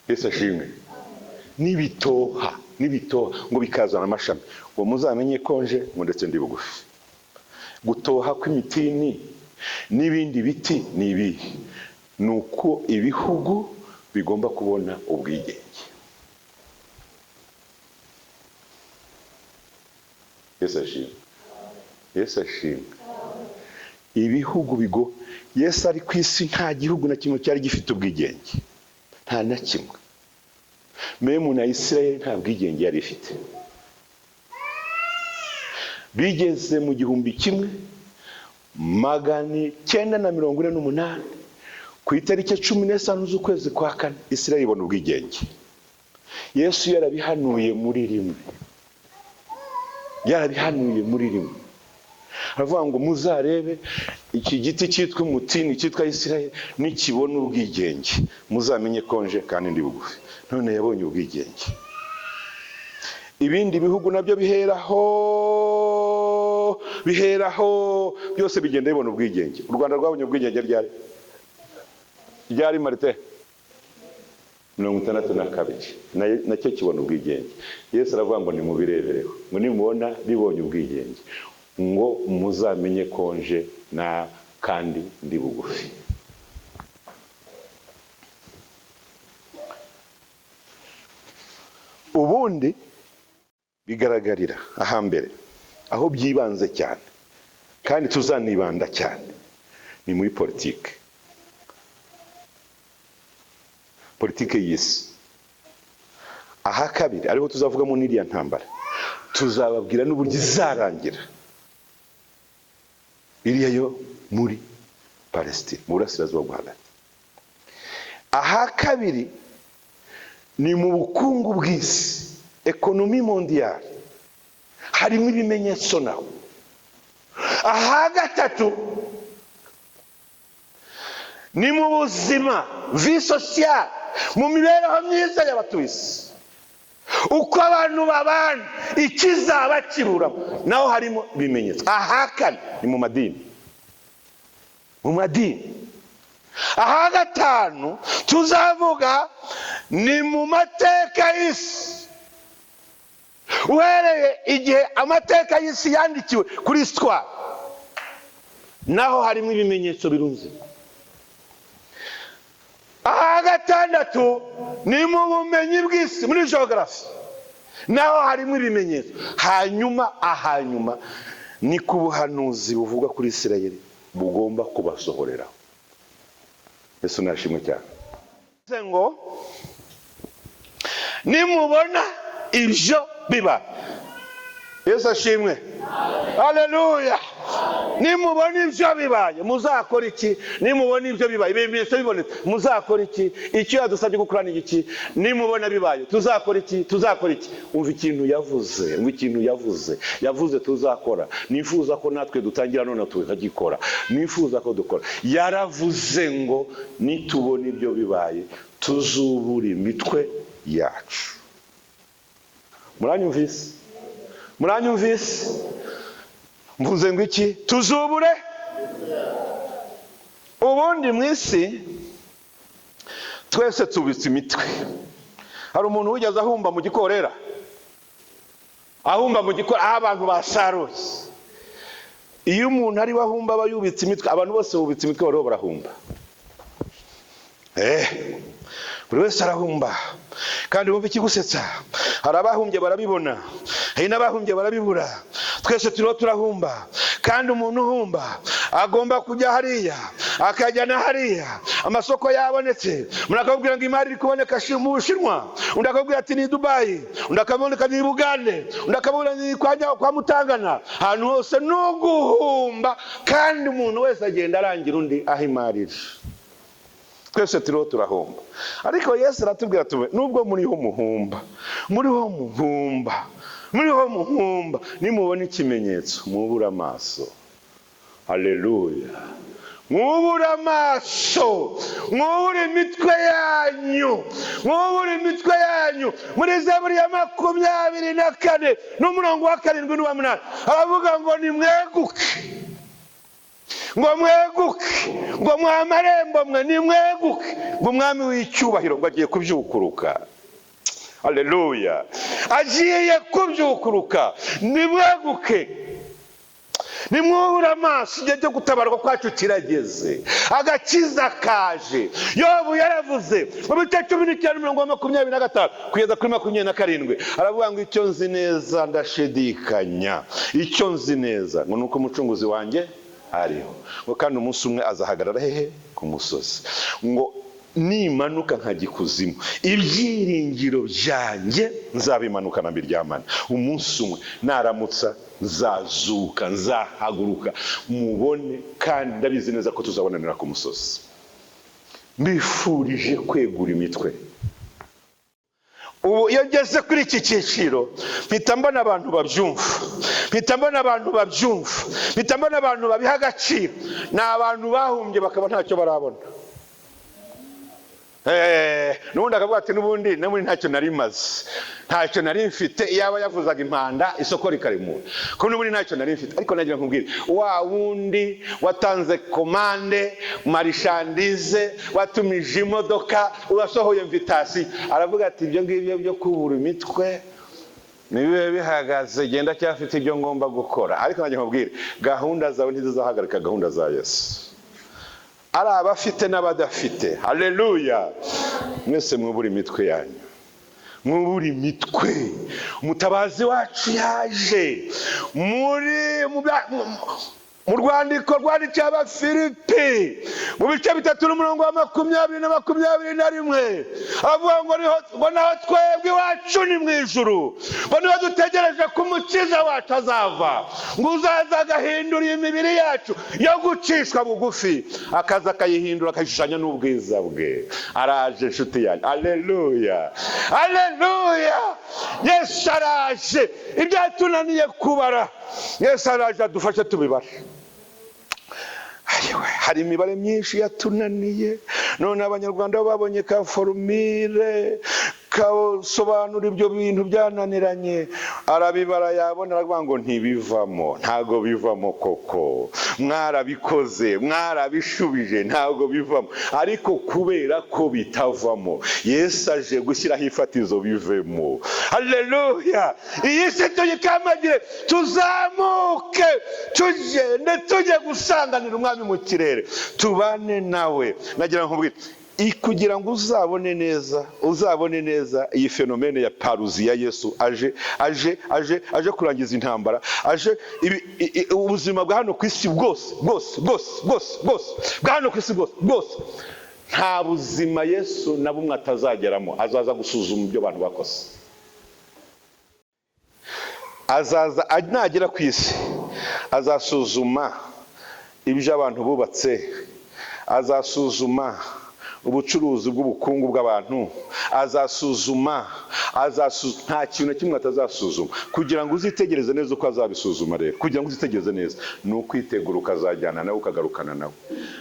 B: Yesu ashimwe. N'ibitoha ngo bikazana amashami, ngo muzamenye konje ngo ndetse ndi bugufi. Gutoha kw'imitini n'ibindi biti ni ibihe? Ni uko ibihugu bigomba kubona ubwigenge. Yesu ashimwe. Yesu ashimwe. Ibihugu Yesu ari ku isi, nta gihugu na kimwe cyari gifite ubwigenge, nta na kimwe. Memu na Isirayeli nta bwigenge yari ifite. Bigeze mu 1948 ku itariki 15 z'ukwezi kwa 4 Isirayeli ibona ubwigenge. Yesu yarabihanuye muri rimwe, aravuga ngo muzarebe iki giti cyitwa umutini cyitwa Isirayeli, nikibona ubwigenge muzamenye konje kandi ndi bugufi. None yabonye ubwigenge. Ibindi bihugu nabyo biheraho byose bigenda bibona ubwigenge. U Rwanda rwabonye ubwigenge ryari Marite 62 nacyo kibona ubwigenge. Yesu aravuga ngo nimubirebereho, ngo nimubona bibonye ubwigenge, ngo muzamenye konje na kandi ndi bugufi. Ubundi bigaragarira ahambere, aho byibanze cyane kandi tuzanibanda cyane, ni muri politike y'isi. Aha kabiri ariho tuzavugamo n'iriya ntambara, tuzababwira n'uburyo izarangira, iriya yo muri Palestine, mu burasirazuba bwo hagati. Aha kabiri ni mu bukungu bw'isi, ekonomi mondiale, harimo ibimenyetso naho. Aha gatatu ni mu buzima, vie sociale, mu mibereho myiza y'abatuye isi, uko abantu babana, ikizaba kiburamo, naho harimo ibimenyetso. Aha kane ni mu madini, Aha gatanu tuzavuga ni mu mateka y'isi, uhereye igihe amateka y'isi yandikiwe kuri histoire, naho harimo ibimenyetso birunze. Aha gatandatu ni mu bumenyi bw'isi, muri geography, naho harimo ibimenyetso. Hanyuma ni ku buhanuzi buvuga kuri Isirayeli bugomba kubasohorera. Yesu nashimwe cyane. Ngo nimubona ibyo biba, Yesu ashimwe, haleluya. Nimubona ibyo bibaye muzakora iki? Nimubona ibyo bibaye, ibimenyetso bibonetse, muzakora iki? Icyo yadusabye gukora ni iki? Nimubona bibaye tuzakora iki? Tuzakora iki? Umva ikintu yavuze, yavuze tuzakora. Nifuza ko natwe dutangira none tukagikora. Nifuza ko dukora. Yaravuze ngo nitubona ibyo bibaye tuzubura imitwe yacu. Muranyumvise? Mvuze ngo iki? Tuzubure. Ubundi mu isi twese tubitse imitwe. Hari umuntu wigeze ahumba mu gikorera, aho abantu basaruye. Iyo umuntu ari wahumba aba yubitse imitwe, abantu bose bubitse imitwe bariho barahumba. Buri wese arahumba. Kandi wumva ikigusetsa, hari abahumbye barabibona, hari n'abahumbye barabibura. Twese turiho turahumba. Kandi umuntu uhumba agomba kujya hariya, akajya na hariya. Amasoko yabonetse, umuntu akabwira ngo imari iri kuboneka mu Bushinwa, undi akabwira ati ni Dubai, undi akaboneka ni Bugande, undi akabwira ni kwa Mutangana. Ahantu hose no guhumba, kandi umuntu wese agenda arangira undi aho imari iri. Twese turiho turahumba. Ariko Yesu aratubwira ati nubwo muriho muhumba, nimubona ikimenyetso mwubura amaso. Haleluya. Mwubura amaso, mwubura imitwe yanyu. Muri Zaburi ya 24 n'umurongo wa 7 n'uwa 8 aravuga ngo nimweguke, ngo mwamarembo mwe nimweguke, ngo umwami w'icyubahiro ngo agiye kubyukuruka. Haleluya. Agiye kubyukuruka. Nimweguke, nimwubura amaso, igihe cyo gutabarwa kwacu kirageze, agakiza kaje. Yobu yaravuze mu bice 19:25 kugeza kuri 27 aravuga ngo icyo nzi neza ndashidikanya, icyo nzi neza ngo nuko umucunguzi wanjye ariho, ngo kandi umunsi umwe azahagarara hehe? Ku musozi, ngo nimanuka nkajya ikuzimu, ibyiringiro byanjye nzabimanukana mbiryamana. Umunsi umwe naramutsa nzazuka, nzahaguruka mubone, kandi ndabizi neza ko tuzabonanira ku musozi. Mbifurije kwegura imitwe. Ubu iyo ngeze kuri iki cyiciro mpita mbona abantu babiha agaciro. Ni abantu bahumbye bakaba ntacyo barabona. Nubundi akavuga ati n'ubundi ntacyo nari maze, ntacyo nari mfite. Yaba yavuzaga impanda isoko rikarimura, ko n'ubundi ntacyo nari mfite. Ariko nagira nkubwire, wa wundi watanze komande marishandize, watumije imodoka, wasohoye invitation, aravuga ati ibyo ngibyo byo kubura imitwe nibibe bihagaze, genda cyafite ibyo ngomba gukora. Ariko nagira nkubwire, gahunda zawe ntizizahagarika gahunda za Yesu. Ari abafite n'abadafite. Haleluya. Mwese mwubura imitwe yanyu, mwubura imitwe. Umutabazi wacu yaje. Mu rwandiko rwandikiye Abafilipi mu bice 3 n'umurongo wa 20 na 21 avuga ngo naho twebwe iwacu ni mu ijuru, ngo niho dutegereje ko umukiza wacu azava, ngo uzaza agahindura imibiri yacu yo gucishwa bugufi, akaza akayihindura akayishushanya n'ubwiza bwe. Araje inshuti yanyu. Haleluya. Yesu araje. Ibyatunaniye kubara, Yesu araje adufashe tubibare. Hari imibare myinshi yatunaniye, none abanyarwanda babonye ka formule kasobanura ibyo bintu byananiranye, arabibara yabona aravuga ngo ntibivamo, ntago bivamo koko, mwarabikoze mwarabishubije ntago bivamo, ariko kubera ko bitavamo Yesu aje gushyiraho ifatizo bivemo. Haleluya! Iyi si tuyikamagire, tuzamuke tugende tujye gusanganira umwami mu kirere, tubane nawe. Nagira ngo nkubwire, kugira ngo uzabone neza iyi fenomene ya paruzi ya Yesu aje kurangiza intambara, aje ubuzima bwa hano ku isi bwose bwa hano ku isi bwose, nta buzima Yesu na bumwe atazageramo. Azaza gusuzuma ibyo abantu bakoze, azaza nagera ku isi azasuzuma ibyo abantu bubatse, azasuzuma ubucuruzi bw'ubukungu bw'abantu, azasuzuma nta kintu na kimwe atazasuzuma. Kugira ngo uzitegereze neza uko azabisuzuma rero, kugira ngo uzitegereze neza ni ukwitegura, ukazajyana nawe ukagarukana nawe.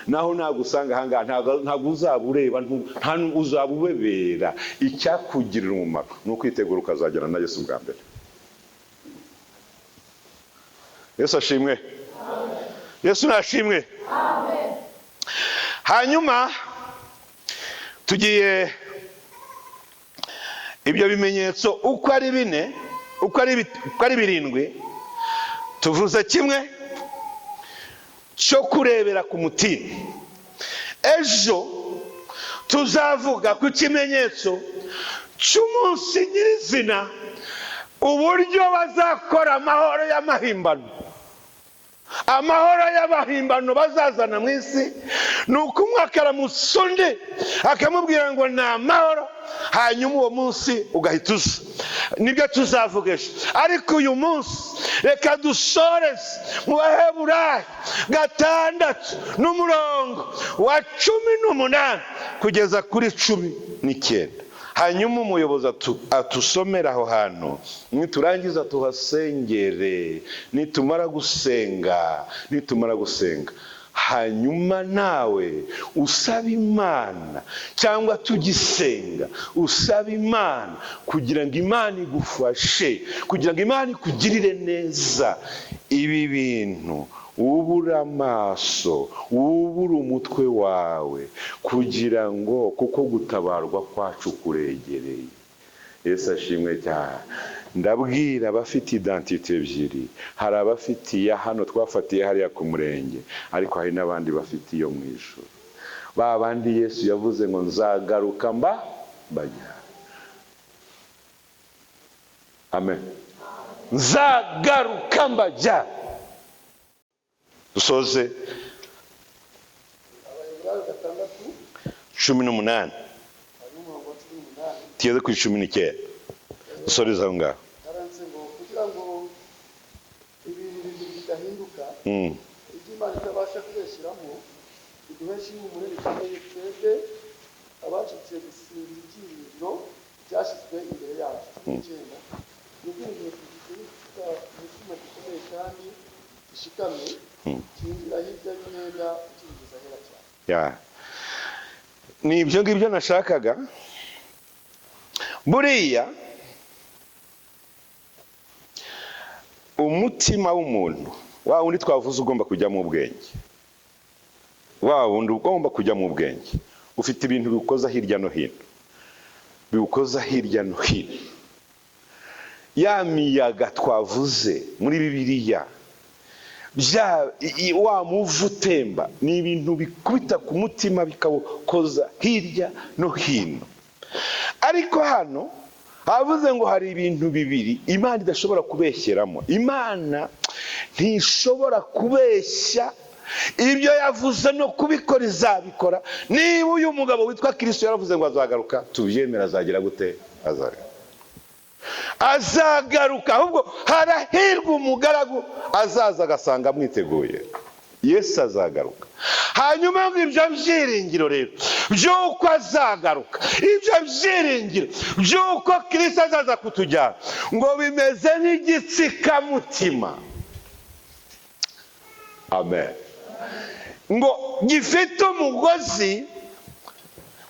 B: Naho nagusanga ahangaha ntabwo uzaba ureba, nta uzaba ubebera. Icyakugirira umumaro ni ukwitegura ukazajyana na Yesu bwa mbere. Yesu ashimwe. Yesu nashimwe. Hanyuma tugiye ibyo bimenyetso uko ari bine, uko ari birindwi, tuvuze kimwe cyo kurebera ku mutima. Ejo tuzavuga ku kimenyetso cy'umunsi nyirizina, uburyo bazakora amahoro y'amahimbano. Amahoro y'abahimbano bazazana mu isi ni uko umwe akaramusa undi akamubwira ngo ni amahoro, hanyuma uwo munsi ugahita uza. Nibyo tuzavuga ejo. Ariko uyu munsi reka dusoreze mu Baheburayo 6:18 kugeza kuri 19. Hanyuma umuyobozi atusomera aho hantu, niturangiza tuhasengere. Nitumara gusenga hanyuma nawe usaba Imana, cyangwa tugisenga usaba Imana kugira ngo Imana igufashe, kugira ngo Imana ikugirire neza. Ibi bintu ubura amaso, ubura umutwe wawe, kugira ngo kuko gutabarwa kwacu kuregereye. Yesu ashimwe cyane. Ndabwira abafite identite ebyiri, hari abafitiye hano twafatiye hariya ku murenge, ariko hari n'abandi bafite iyo mu ijuru. Ba bandi Yesu yavuze ngo nzagaruka mbajyana. Amen. Nzagaruka mbajyana. Dusoze 18 tugeze ku 19. Dusoreza aho ngaho.
C: Kugira ngo ibintu bidahinduka, iby'Imana itabasha kubeshyiramo, iduheshe ihumure rikomeye twebwe abacitse gusinga ibyiringiro byashyizwe imbere yacu. Icyenda ni ubwenge tugifite umutima gikomeye kandi gishikamye, kinjira hirya y'umwenda ukingiriza hera cyane.
B: Ni ibyo ngibyo nashakaga. Buriya umutima w'umuntu wa wundi twavuze ugomba kujya mu bwenge, wa wundi ugomba kujya mu bwenge, ufite ibintu biwukoza hirya no hino, ya miyaga twavuze muri Bibiliya, wa muvu utemba, ni ibintu bikubita ku mutima bikawukoza hirya no hino. Ariko hano havuze ngo hari ibintu bibiri Imana idashobora kubeshyeramo. Imana ntishobora kubeshya, ibyo yavuze no kubikora izabikora. Niba uyu mugabo witwa Kristo yaravuze ngo azagaruka, tubyemera. Azagira gute? Azagaruka. Ahubwo harahirwa umugaragu azaza agasanga amwiteguye. Yesu azagaruka. Hanyuma ibyo byiringiro rero by'uko azagaruka, ibyo byiringiro by'uko Kristo azaza kutujyana, ngo bimeze nk'igitsikamutima. Amen. Ngo gifite umugozi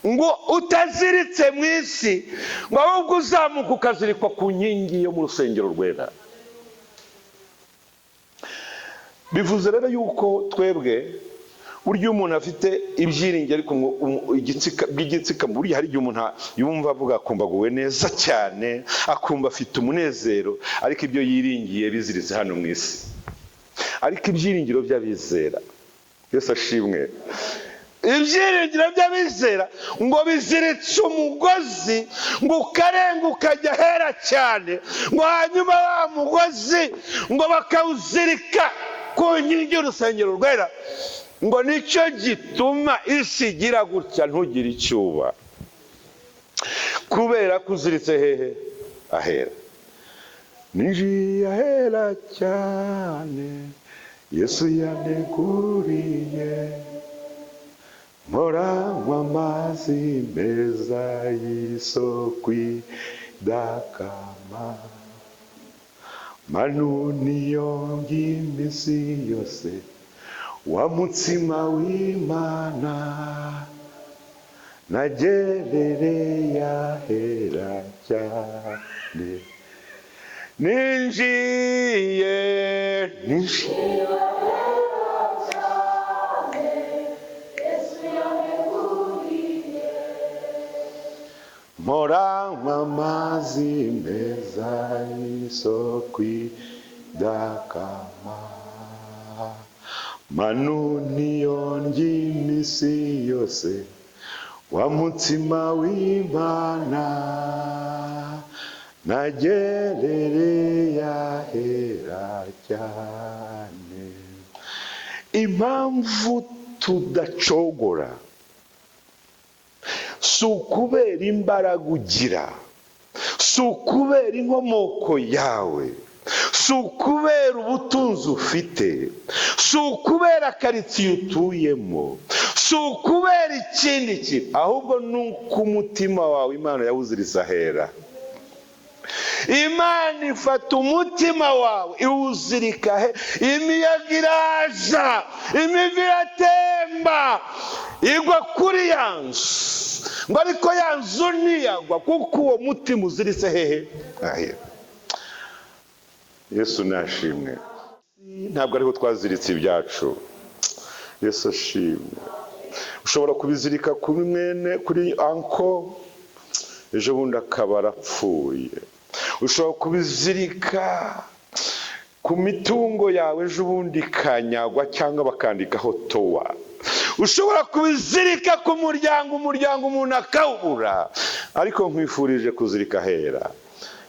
B: ngo utaziritse mu isi, ngo ahubwo uzamuka ukazirikwa ku nkingi yo mu rusengero rwera. Bivuze rero yuko twebwe burya umuntu afite ibyiringiro, ariko igitsika burya hari igihe umuntu yumva avuga akumva aguwe neza cyane, akumva afite umunezero, ariko ibyo yiringiye biziritse hano mu isi. Ariko ibyiringiro by'abizera, Yesu ashimwe, ibyiringiro by'abizera ngo biziritse umugozi, ngo ukarenga ukajya hera cyane, ngo hanyuma wa mugozi ngo bakawuzirika ku nkingi y'urusengero rwera. Ngo nicyo gituma isi igira gutya ntugire icyuba, kubera kuziritse hehe? Ahera. Ninjiye ahera cyane Yesu yaneguriye, mporanywa amazi meza y'isoko idakama, manuniyo y'iminsi yose wa mutsima w'Imana, nagerereye ahera cyane. Ninjiye mporanywa amazi meza y'isoko idakama, manuniyo y'iminsi yose wa mutsima w'Imana, nagerereye ahera cyane. Impamvu tudacogora si ukubera imbaraga ugira, si ukubera inkomoko yawe, si ukubera ubutunzi ufite, si ukubera karitsiye utuyemo, si ukubera ikindi kintu, ahubwo ni uko umutima wawe Imana yawuziritse ahera. Imana ifata umutima wawe iwuzirika he, imiyaga iraza, imivu iratemba, igwa kuri ya nzu, ngo ariko ya nzu ntiyagwa kuko uwo mutima uziritse hehe? Ahera. Yesu nashimwe. Ntabwo ariho twaziritse ibyacu. Yesu ashimwe. Ushobora kubizirika kuri mwene, kuri anko, ejo bundi akaba arapfuye. Ushobora kubizirika ku mitungo yawe, ejo bundi ikanyagwa cyangwa bakandikaho towa. Ushobora kubizirika ku muryango umuntu akawubura, ariko nkwifurije kuzirika ahera.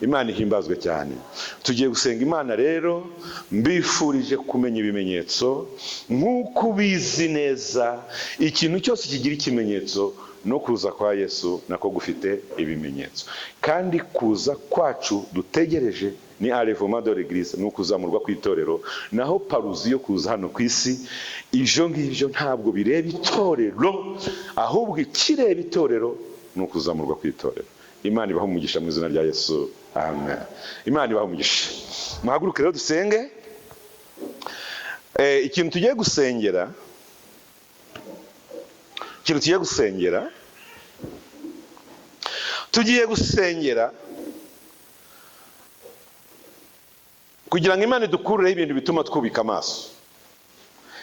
B: Imana ihimbazwe cyane. Tugiye gusenga Imana rero, mbifurije kumenya ibimenyetso nk'uko ubizi neza. Ikintu cyose kigira ikimenyetso, no kuza kwa Yesu nako gufite ibimenyetso. Kandi kuza kwacu dutegereje ni arevoma de l'Eglise, ni ukuzamurwa kw'itorero. Naho paruzi yo kuza hano ku isi, ibyo ngibyo ntabwo bireba itorero, ahubwo ikireba itorero ni ukuzamurwa kw'itorero. Imana ibaha umugisha mu izina rya Yesu. Amen. Imana ibaha umugisha. Muhaguruke rero dusenge. Ikintu tugiye gusengera, tugiye gusengera kugira ngo Imana idukureho ibintu bituma twubika amaso,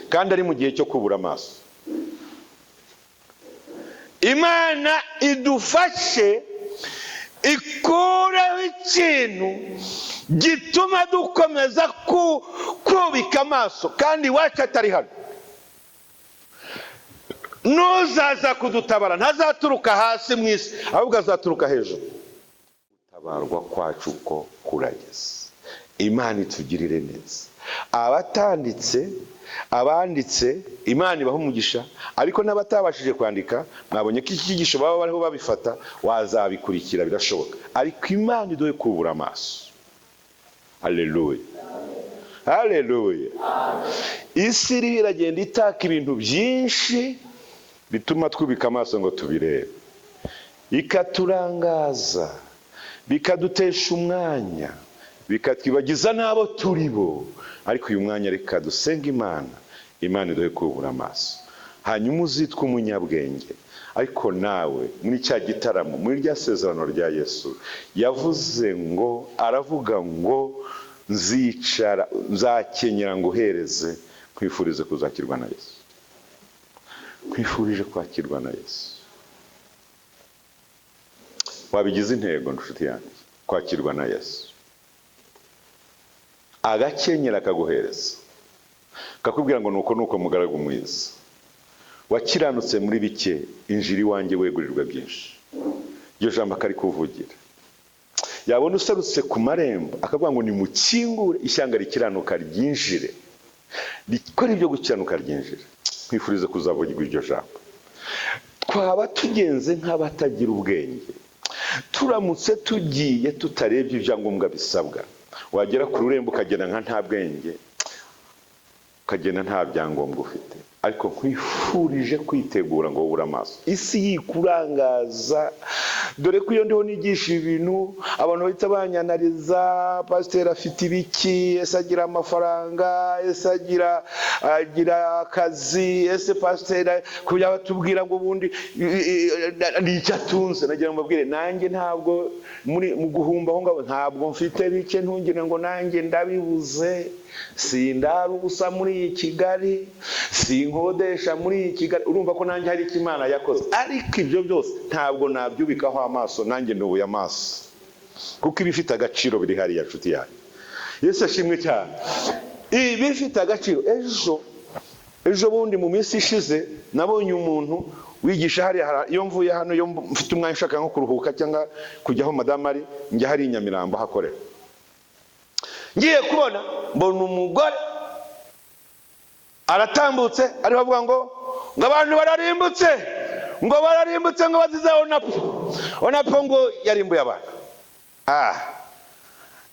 B: kandi ari mu gihe cyo kubura amaso. Imana idufashe ikureho ikintu gituma dukomeza kubika amaso, kandi iwacu atari hano. Nuzaza kudutabara ntazaturuka hasi mu isi, ahubwo azaturuka hejuru. Gutabarwa kwacu ko kurageze. Imana itugirire neza. Abanditse Imana ibaha umugisha, ariko n'abatabashije kwandika, mwabonye ko iki cyigisho baba bariho babifata, wazabikurikira birashoboka. Ariko Imana iduhe kubura amaso. Haleluya. Haleluya. Isi iragenda itaka ibintu byinshi bituma twubika amaso ngo tubirebe, ikaturangaza, bikadutesha umwanya, bikatwibagiza n'abo turi bo. Ariko uyu mwanya reka dusenga Imana iduhe kubura amaso, hanyuma uzitwa umunyabwenge,
A: ariko nawe muri cya gitaramo, muri rya sezerano rya Yesu, yavuze ngo, aravuga ngo nzicara, nzakenyera ngo uhereze, nkwifurize kuzakirwa na Yesu. Nkwifurije kwakirwa na Yesu. Wabigize intego nshuti yanjye, kwakirwa na Yesu. Agakenyera akaguhereza, kakubwira ngo nuko mugaragu mwiza, wakiranutse muri bike, injira iwanjye wegurirwa byinshi. Iryo jambo akari kuvugira. Yabona usarutse ku marembo akavuga ngo nimukingure, ishyanga rikiranuka ryinjire, rikora ibyo gukiranuka ryinjire. Nkwifurize kuzavugirwa iryo jambo. Twaba tugenze nk'abatagira ubwenge, turamutse tugiye tutarebye ibyangombwa bisabwa, wagera ku rurembo ukagenda nka nta bwenge, ukagenda nta byangombwa ufite. Ariko nkwifurije kwitegura ngo ubure amaso. Isi yikurangaza, dore ko iyo ndiho nigisha ibintu abantu bahita banyanariza, pasiteri afite ibiki, ese agira amafaranga, ese agira akazi, ese pasiteri kujya batubwira ngo ubundi ni icyo atunze. Nagira ngo mbabwire, nanjye ntabwo mu guhumba aho ngaho ntabwo mfite bike, ntungire ngo nanjye ndabibuze. Sindara ubusa muri iyi Kigali, sinkodesha muri iyi Kigali. Urumva ko nanjye hari icyo Imana yakoze, ariko ibyo byose ntabwo nabyubikaho amaso. Nanjye ndubuye amaso, kuko ibifite agaciro biri hariya nshuti yanjye. Yesu ashimwe cyane. Ibifite agaciro. Ejo bundi mu minsi ishize nabonye umuntu wigisha hariya. Iyo mvuye hano, iyo mfite umwanya ushaka nko kuruhuka cyangwa kujyaho madamu ari, njya hari i Nyamirambo hakorera. Ngiye kubona mbona umugore aratambutse ari bavuga ngo abantu bararimbutse, ngo bazize onapo ngo yarimbuye abantu.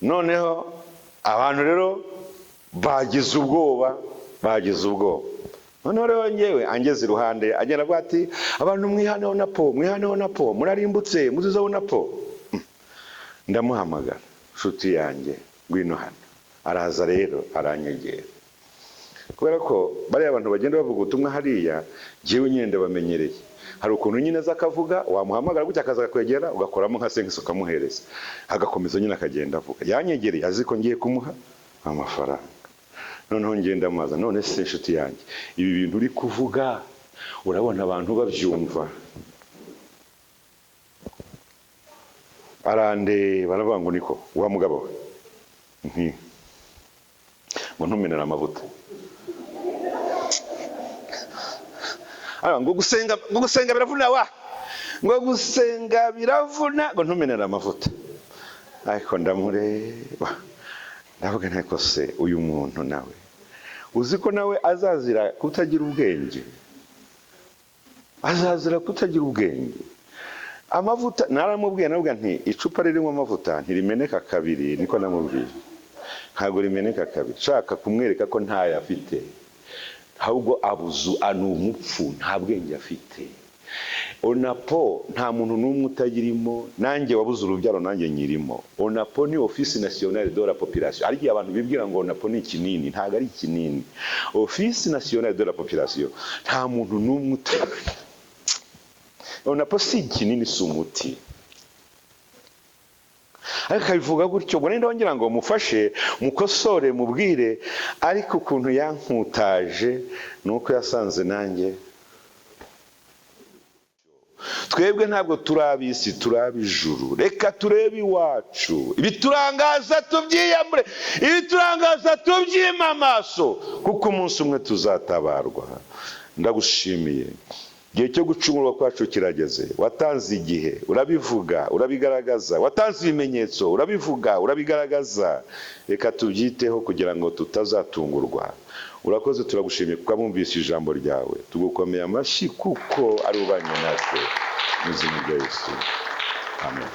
A: Noneho abantu rero bagize ubwoba. Noneho rero ngewe angeze iruhande, agenda avuga ati, abantu mwihaneho napo, murarimbutse, muzizeho napo. Ndamuhamagara, nshuti yanjye, ngwino hano. Araza rero aranyegera, kubera ko bariya abantu bagenda bavuga ubutumwa hariya, jewe nyine ndabamenyereye. Hari ukuntu nyine aza akavuga, wamuhamagara gutya akaza akakwegera, ugakoramo nka senkisi ukamuhereza, agakomeza nyine akagenda avuga. Yanyegereye azi ko ngiye kumuha amafaranga. Noneho ngenda maza, none se nshuti yanjye, ibi bintu uri kuvuga urabona abantu babyumva? Arande baravuga ngo niko wa mugabo we, ngo ntumenera amavuta. Ngo gusenga biravuna wa, ngo gusenga biravuna, ngo ntumenera amavuta. Ariko ndamureba ndavuga ntako se, uyu muntu nawe uzi ko nawe azazira kutagira ubwenge, Amavuta naramubwiye, navuga nti icupa ririmo amavuta ntirimeneka kabiri, niko namubwiye. Ntabwo rimeneka kabiri. Shaka kumwereka ko ntayo afite, ahubwo abuzu umupfu, nta bwenge afite. Onapo nta muntu n'umwe utagirimo, nanjye wabuze urubyaro nanjye nyirimo. Onapo ni Office Nationale de la Population. Ariko abantu bibwira ngo Onapo ni ikinini, ntabwo ari ikinini. Office Nationale de la Population nta muntu n'umwe utagirimo. Onapo si ikinini, si umuti. Ariko akabivuga gutyo, ngo nenda wongera ngo mufashe, mukosore, mubwire. Ariko ukuntu yankutaje nuko yasanze nanjye. Twebwe ntabwo turabisi, turabijuru. Reka turebe iwacu, ibiturangaza tubyiyamure, ibiturangaza tubyima amaso, kuko umunsi umwe tuzatabarwa. Ndagushimiye. Igihe cyo gucungurwa kwacu kirageze. Watanze igihe, urabivuga, urabigaragaza. Watanze ibimenyetso, urabivuga, urabigaragaza. Reka tubyiteho kugira ngo tutazatungurwa. Urakoze, turagushimiye kuko abumvise ijambo ryawe. Tugukomeye amashyi kuko ari ubanye natwe. Mu izina rya Yesu. Amen.